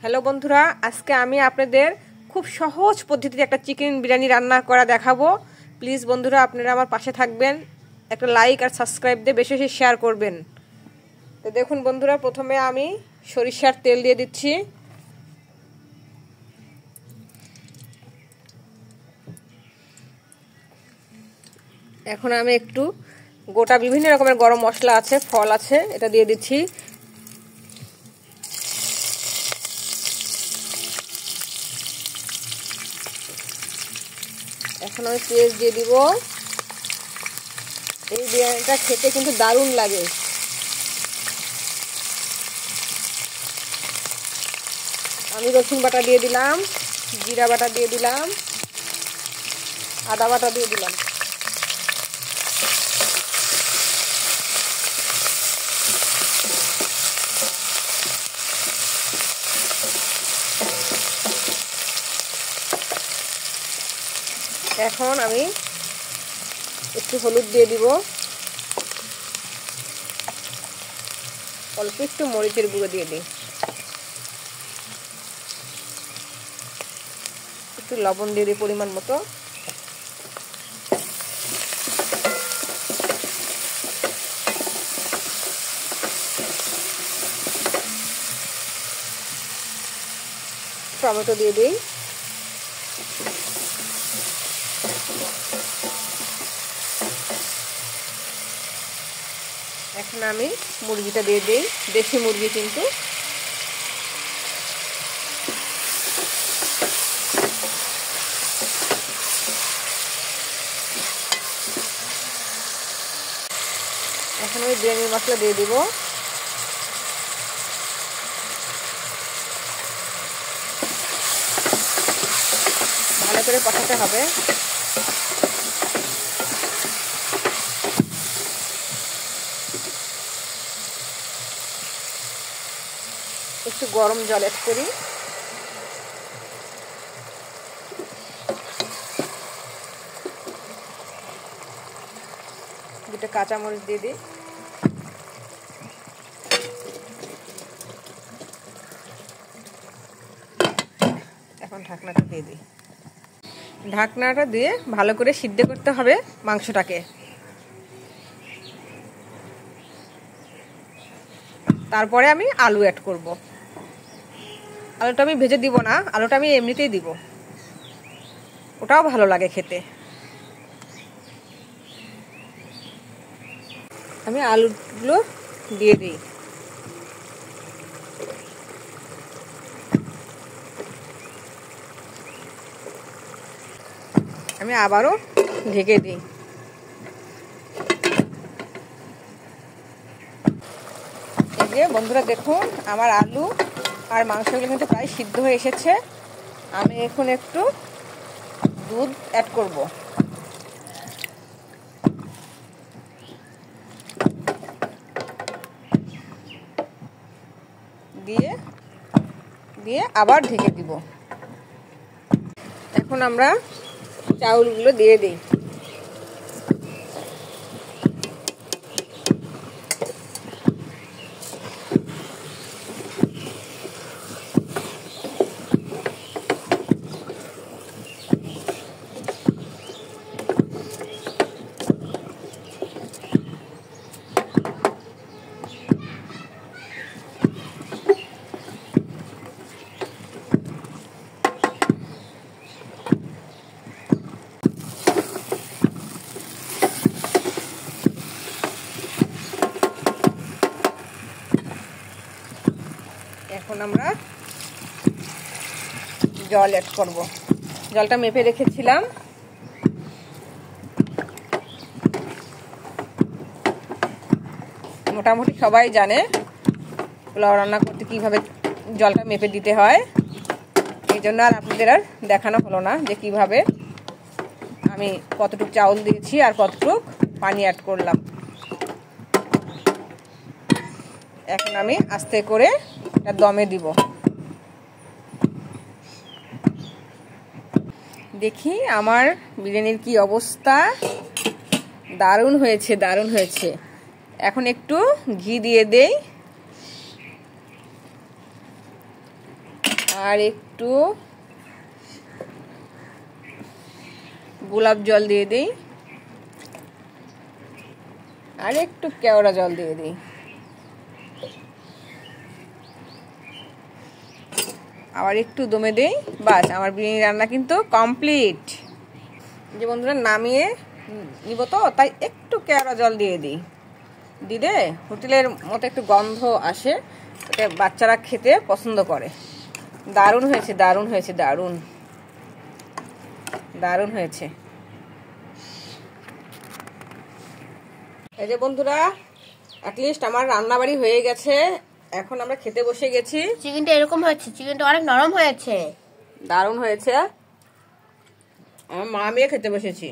Hello বন্ধুরা, আজকে আমি আপনাদের খুব সহজ পদ্ধতিতে একটা চিকেন বিরিয়ানি রান্না করা দেখাবো। প্লিজ বন্ধুরা, আপনারা আমার পাশে থাকবেন, একটা লাইক আর সাবস্ক্রাইব দিয়ে বেশি বেশি শেয়ার করবেন। তো দেখুন বন্ধুরা, প্রথমে আমি সরিষার তেল দিয়ে দিচ্ছি। এখন আমি একটু গোটা বিভিন্ন রকমের গরম মশলা আছে, ফল আছে, এটা দিয়ে দিচ্ছি। এখন আমি পেঁয়াজ দিয়ে দিব। এই বিরিয়ানিটা খেতে কিন্তু দারুণ লাগে। আমি রসুন বাটা দিয়ে দিলাম, জিরা বাটা দিয়ে দিলাম, আদা বাটা দিয়ে দিলাম। এখন আমি একটু হলুদ দিয়ে দিব, অল্প একটু মরিচের গুঁড়ো দিয়ে দিই, একটু লবণ দিয়ে দিই পরিমাণ মতো। টমেটো দিয়ে দিই। এখন আমি মুরগিটা দিয়ে দিই, দেশি মুরগি কিন্তু। এখন আমি বিরিয়ানি মশলা দিয়ে দিব। ভালো করে কষাতে হবে। একটু গরম জল অ্যাড করি। দুটো কাঁচামরিচ দিয়ে দিই। এখন ঢাকনাটা দিয়ে দিই। ঢাকনাটা দিয়ে ভালো করে সিদ্ধ করতে হবে মাংসটাকে। তারপরে আমি আলু অ্যাড করব। আলুটা আমি ভেজে দিব না, আলুটা আমি এমনিতেই দিব, ওটাও ভালো লাগে খেতে। আমি আলুগুলো দিয়ে দিই। আমি আবারও ঢেকে দিই। এই যে বন্ধুরা দেখুন, আমার আলু আর মাংসগুলো কিন্তু প্রায় সিদ্ধ হয়ে এসেছে। আমি এখন একটু দুধ অ্যাড করব। দিয়ে আবার ঢেকে দিব। এখন আমরা চাউলগুলো দিয়ে দিই। এখন আমরা জল অ্যাড করব। জলটা মেপে রেখেছিলাম। মোটামুটি সবাই জানে পোলাও রান্না করতে কিভাবে জলটা মেপে দিতে হয়। এই জন্য আর আপনাদের আর দেখানো হলো না যে কিভাবে আমি কতটুকু চাউল দিয়েছি আর কতটুকু পানি অ্যাড করলাম। এখন আমি আস্তে করে এটা দমে দিব। দেখি আমার বিরিয়ানির কি অবস্থা। দারুণ হয়েছে, দারুণ হয়েছে। এখন একটু ঘি দিয়ে দেই। আর একটু গোলাপ জল দিয়ে দিই, আর একটু কেওড়া জল দিয়ে দিই। আবার একটু দমে দিই, বাস আমার বিরিয়ানি রান্না কিন্তু কমপ্লিট। যে বন্ধুরা নামিয়ে নিব তো, তাই একটু কেওড়া জল দিয়ে দিই। দিলে হোটেলের মতো একটু গন্ধ আসে, এটা বাচ্চারা খেতে পছন্দ করে। দারুণ হয়েছে, দারুণ হয়েছে, দারুণ দারুণ হয়েছে। এই যে বন্ধুরা, অ্যাটলিস্ট আমার রান্নাবাড়ি হয়ে গেছে, এখন আমরা খেতে বসে গেছি। চিকেনটা এরকম হয়েছে, চিকেনটা অনেক নরম হয়েছে, দারুণ হয়েছে। আমার মা মেয়ে খেতে বসেছি।